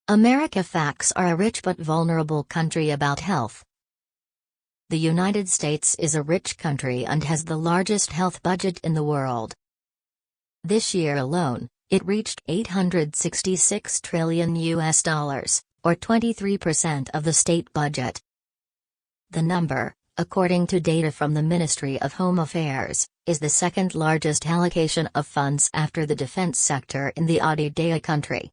America Facts are a rich but vulnerable country about health. The United States is a rich country and has the largest health budget in the world. This year alone, it reached $866 trillion, or 23% of the state budget. The number, according to data from the Ministry of Home Affairs, is the second largest allocation of funds after the defense sector in the audited country.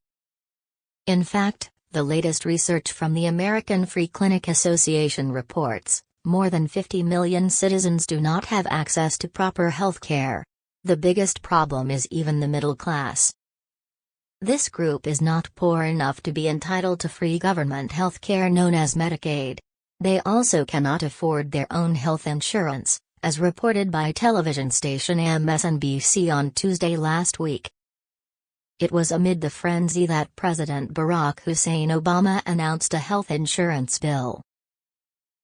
In fact, the latest research from the American Free Clinic Association reports, more than 50 million citizens do not have access to proper health care. The biggest problem is even the middle class. This group is not poor enough to be entitled to free government health care known as Medicaid. They also cannot afford their own health insurance, as reported by television station MSNBC on Tuesday last week. It was amid the frenzy that President Barack Hussein Obama announced a health insurance bill.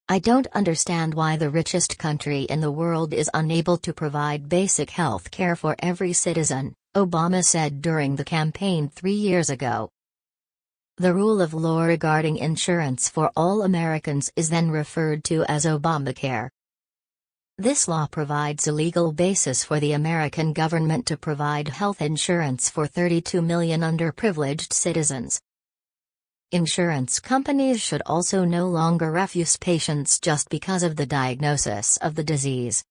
"I don't understand why the richest country in the world is unable to provide basic health care for every citizen," Obama said during the campaign 3 years ago. The rule of law regarding insurance for all Americans is then referred to as Obamacare. This law provides a legal basis for the American government to provide health insurance for 32 million underprivileged citizens. Insurance companies should also no longer refuse patients just because of the diagnosis of the disease.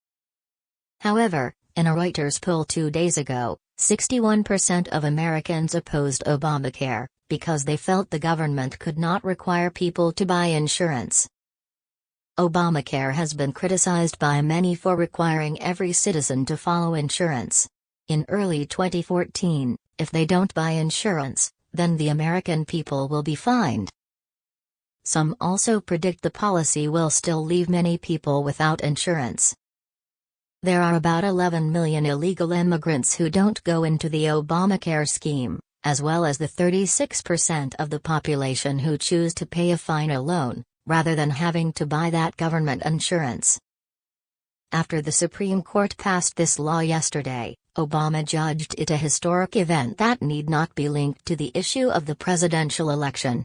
However, in a Reuters poll 2 days ago, 61% of Americans opposed Obamacare, because they felt the government could not require people to buy insurance. Obamacare has been criticized by many for requiring every citizen to follow insurance. In early 2014, if they don't buy insurance, then the American people will be fined. Some also predict the policy will still leave many people without insurance. There are about 11 million illegal immigrants who don't go into the Obamacare scheme, as well as the 36% of the population who choose to pay a fine alone, rather than having to buy that government insurance. After the Supreme Court passed this law yesterday, Obama judged it a historic event that need not be linked to the issue of the presidential election.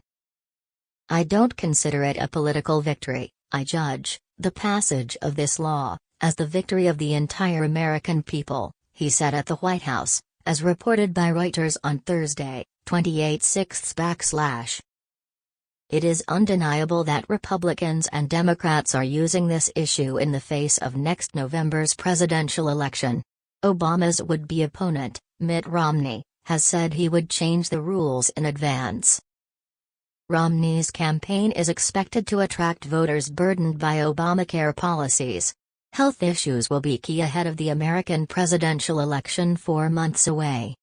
"I don't consider it a political victory. I judge the passage of this law as the victory of the entire American people," he said at the White House, as reported by Reuters on Thursday, 28/6. "It is undeniable that Republicans and Democrats are using this issue in the face of next November's presidential election. Obama's would-be opponent, Mitt Romney, has said he would change the rules in advance." Romney's campaign is expected to attract voters burdened by Obamacare policies. Health issues will be key ahead of the American presidential election 4 months away.